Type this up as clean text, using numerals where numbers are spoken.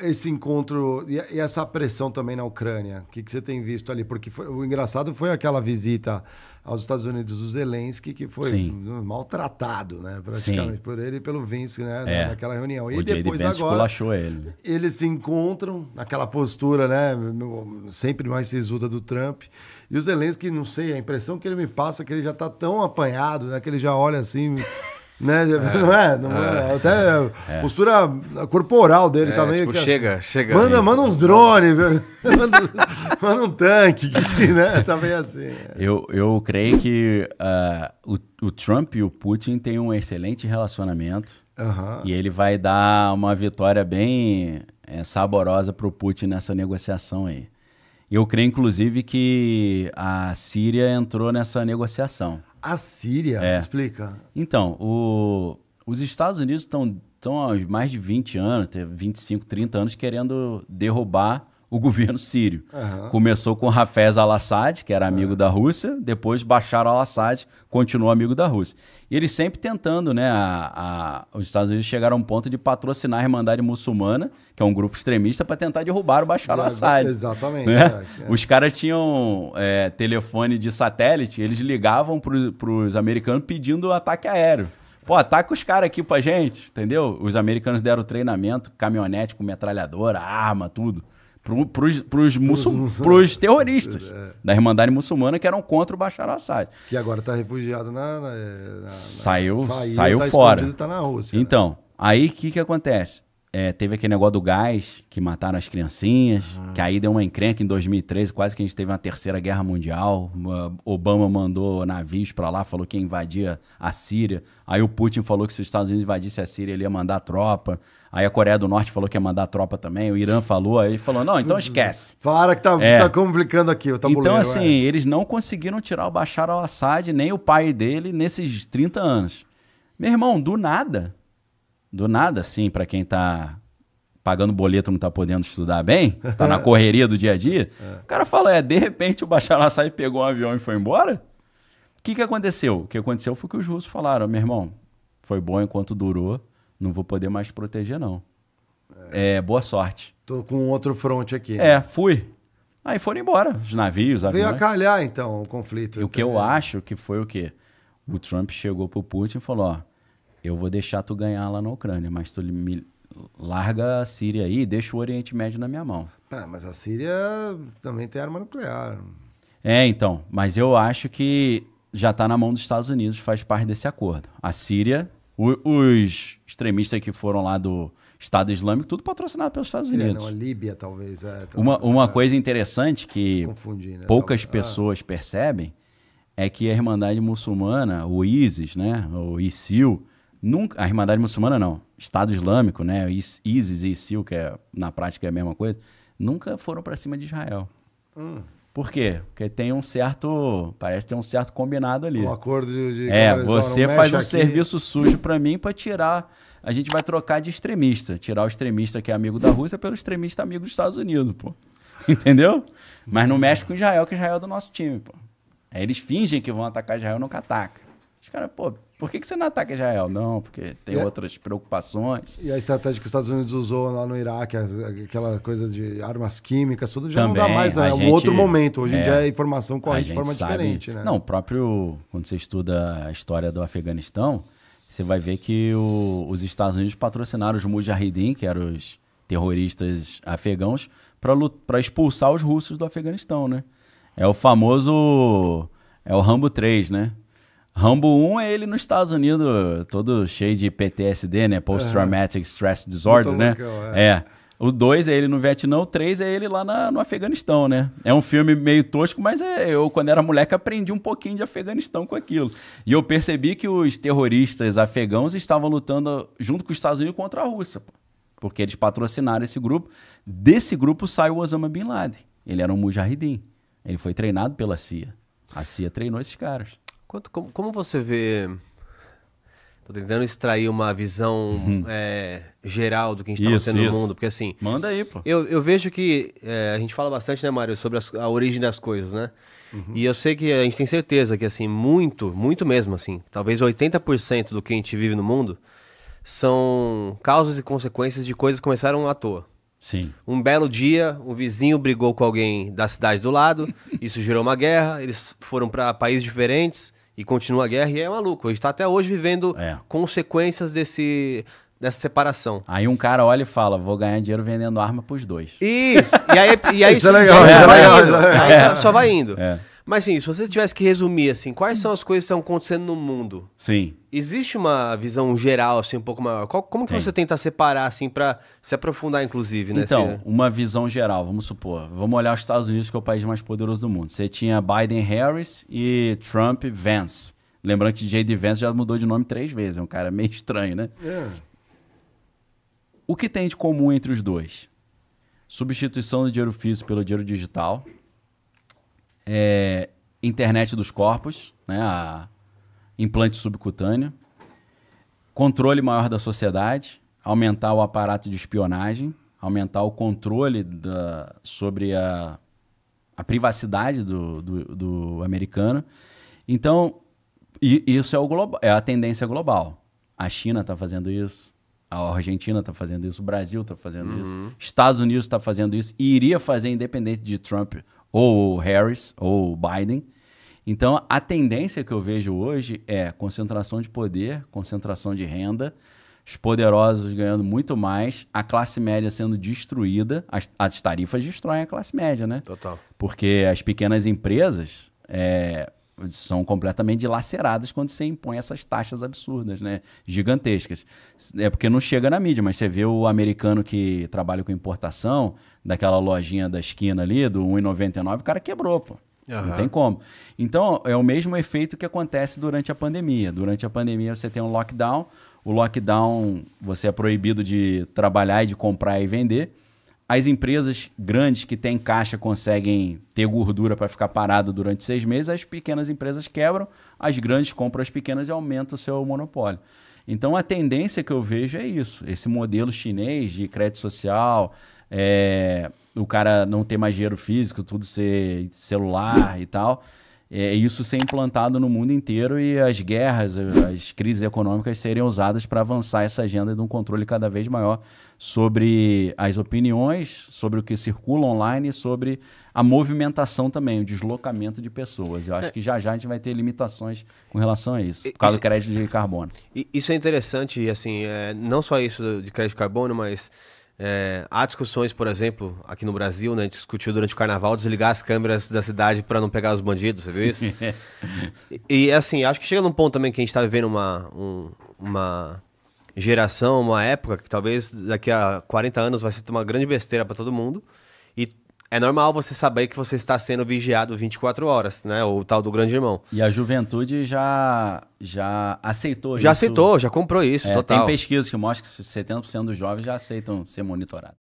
esse encontro e essa pressão também na Ucrânia? O que você tem visto ali? Porque o engraçado foi aquela visita aos Estados Unidos do Zelensky, que foi maltratado, né? Praticamente por ele e pelo Vince, né? Naquela reunião. E depois agora ele. Eles se encontram naquela postura, né? Sempre mais sisuda do Trump. E o Zelensky, não sei, a impressão que ele me passa é que ele já está tão apanhado, né? Que ele já olha assim... Né? Não é. Até a postura corporal dele também. Tipo, chega. Manda uns drones, manda um tanque, né? Também assim. Eu creio que o Trump e o Putin têm um excelente relacionamento. E ele vai dar uma vitória bem saborosa para o Putin nessa negociação aí. Eu creio, inclusive, que a Síria entrou nessa negociação. A Síria? Explica. Então, os Estados Unidos estão há mais de 20 anos, 25, 30 anos, querendo derrubar o governo sírio. Começou com Hafez al-Assad, que era amigo da Rússia, depois Bashar al-Assad continuou amigo da Rússia. E eles sempre tentando, né? Os Estados Unidos chegaram a um ponto de patrocinar a Irmandade Muçulmana, que é um grupo extremista, para tentar derrubar o Bashar al-Assad. Exatamente. Né? Os caras tinham telefone de satélite, eles ligavam para os americanos pedindo ataque aéreo. Pô, ataca os caras aqui pra gente, entendeu? Os americanos deram treinamento, caminhonete com metralhadora, arma, tudo. Pros terroristas da Irmandade Muçulmana que eram contra o Bashar al-Assad. Que agora está refugiado saiu tá fora. Tá na Rússia. Então, aí o que acontece? Teve aquele negócio do gás, que mataram as criancinhas, que aí deu uma encrenca em 2013, quase que a gente teve uma terceira guerra mundial. Obama mandou navios para lá, falou que ia invadir a Síria. Aí o Putin falou que se os Estados Unidos invadissem a Síria, ele ia mandar tropa. Aí a Coreia do Norte falou que ia mandar tropa também. O Irã falou, aí ele falou, não, então esquece. Para que tá complicando aqui o tabuleiro. Então, assim, eles não conseguiram tirar o Bashar al-Assad, nem o pai dele, nesses 30 anos. Meu irmão, do nada, assim, para quem tá pagando boleto, não tá podendo estudar bem, tá na correria do dia a dia, o cara fala, de repente o Bashar al-Assad pegou um avião e foi embora? O que aconteceu? O que aconteceu foi que os russos falaram, meu irmão, foi bom enquanto durou, não vou poder mais te proteger, não. Boa sorte. Tô com outro fronte aqui. Fui. Aí foram embora, os navios, veio a calhar, então, o conflito. E o que eu acho que foi o quê? O Trump chegou pro Putin e falou, eu vou deixar tu ganhar lá na Ucrânia, mas tu me larga a Síria aí e deixa o Oriente Médio na minha mão. Mas a Síria também tem arma nuclear. Então, mas eu acho que já tá na mão dos Estados Unidos, faz parte desse acordo. A Síria, os extremistas que foram lá do Estado Islâmico, tudo patrocinado pelos Estados Unidos. Não, a Líbia talvez. Uma coisa interessante que poucas pessoas percebem é que a Irmandade Muçulmana, o ISIS, né, o ISIL, a Irmandade Muçulmana não, Estado Islâmico, né, ISIS e ISIL, que na prática é a mesma coisa, nunca foram para cima de Israel. Por quê? Porque parece ter um certo combinado ali. Um acordo de você faz um serviço sujo para mim para tirar, a gente vai trocar de extremista, tirar o extremista que é amigo da Rússia pelo extremista amigo dos Estados Unidos, pô. Entendeu? Mas não mexe com Israel, que Israel é do nosso time, pô. Aí eles fingem que vão atacar Israel e nunca atacam. Os caras, por que você não ataca Israel? Não, porque tem outras preocupações. E a estratégia que os Estados Unidos usou lá no Iraque, aquela coisa de armas químicas, tudo já também, não dá mais, né? É um outro momento. Hoje em dia a informação corre de forma diferente, né? Não, quando você estuda a história do Afeganistão, você vai ver que os Estados Unidos patrocinaram os Mujahideen, que eram os terroristas afegãos, para expulsar os russos do Afeganistão, né? É o famoso... É o Rambo 3, né? Rambo 1 é ele nos Estados Unidos, todo cheio de PTSD, né? Post-Traumatic Stress Disorder, né? O 2 é ele no Vietnã, o 3 é ele lá no Afeganistão, né? É um filme meio tosco, mas eu, quando era moleque, aprendi um pouquinho de Afeganistão com aquilo. E eu percebi que os terroristas afegãos estavam lutando junto com os Estados Unidos contra a Rússia, pô. Porque eles patrocinaram esse grupo. Desse grupo saiu o Osama Bin Laden. Ele era um mujahideen. Ele foi treinado pela CIA. A CIA treinou esses caras. Como você vê... Tô tentando extrair uma visão geral do que a gente tá acontecendo no mundo. Porque assim... Manda aí, pô. Eu vejo que a gente fala bastante, né, Mário, sobre a origem das coisas, né? E eu sei que a gente tem certeza que, assim, muito mesmo, assim, talvez 80% do que a gente vive no mundo são causas e consequências de coisas que começaram à toa. Sim. Um belo dia, um vizinho brigou com alguém da cidade do lado, isso gerou uma guerra, eles foram para países diferentes e continua a guerra e é maluco. A gente tá até hoje vivendo consequências dessa separação. Aí um cara olha e fala, vou ganhar dinheiro vendendo arma pros dois. Isso! E aí Isso é legal, só vai indo. É. Mas assim, se você tivesse que resumir, assim, quais são as coisas que estão acontecendo no mundo? Sim. Existe uma visão geral, assim, um pouco maior? Como que você tenta separar, assim, pra se aprofundar, inclusive, né? Então, uma visão geral, vamos supor. Vamos olhar os Estados Unidos, que é o país mais poderoso do mundo. Você tinha Biden-Harris e Trump-Vance. Lembrando que J.D. Vance já mudou de nome 3 vezes. É um cara meio estranho, né? O que tem de comum entre os dois? Substituição do dinheiro físico pelo dinheiro digital. Internet dos corpos, né? Implante subcutâneo. Controle maior da sociedade. Aumentar o aparato de espionagem. Aumentar o controle sobre a privacidade do americano. Então, isso é a tendência global. A China está fazendo isso. A Argentina está fazendo isso, o Brasil está fazendo isso, Estados Unidos está fazendo isso e iria fazer independente de Trump ou Harris ou Biden. Então, a tendência que eu vejo hoje é concentração de poder, concentração de renda, os poderosos ganhando muito mais, a classe média sendo destruída, as tarifas destroem a classe média, né? Total. Porque as pequenas empresas são completamente dilaceradas quando você impõe essas taxas absurdas, né? Gigantescas. É porque não chega na mídia, mas você vê o americano que trabalha com importação, daquela lojinha da esquina ali, do R$1,99, o cara quebrou, pô. Não tem como. Então, é o mesmo efeito que acontece durante a pandemia. Durante a pandemia, você tem um lockdown. O lockdown, você é proibido de trabalhar e de comprar e vender. As empresas grandes que têm caixa conseguem ter gordura para ficar parado durante 6 meses, as pequenas empresas quebram, as grandes compram as pequenas e aumentam o seu monopólio. Então, a tendência que eu vejo é isso, esse modelo chinês de crédito social, o cara não ter mais dinheiro físico, tudo ser celular e tal, isso ser implantado no mundo inteiro e as guerras, as crises econômicas serem usadas para avançar essa agenda de um controle cada vez maior sobre as opiniões, sobre o que circula online e sobre a movimentação também, o deslocamento de pessoas. Eu acho que já a gente vai ter limitações com relação a isso, por causa do crédito de carbono. Isso é interessante, assim, não só isso de crédito de carbono, mas há discussões, por exemplo, aqui no Brasil, né, a gente discutiu durante o carnaval desligar as câmeras da cidade para não pegar os bandidos, você viu isso? E assim, acho que chega num ponto também que a gente está vivendo uma geração, uma época que talvez daqui a 40 anos vai ser uma grande besteira para todo mundo. E é normal você saber que você está sendo vigiado 24 horas, né? O tal do grande irmão. E a juventude já aceitou isso. Já aceitou, já comprou isso, total. Tem pesquisas que mostram que 70% dos jovens já aceitam ser monitorados.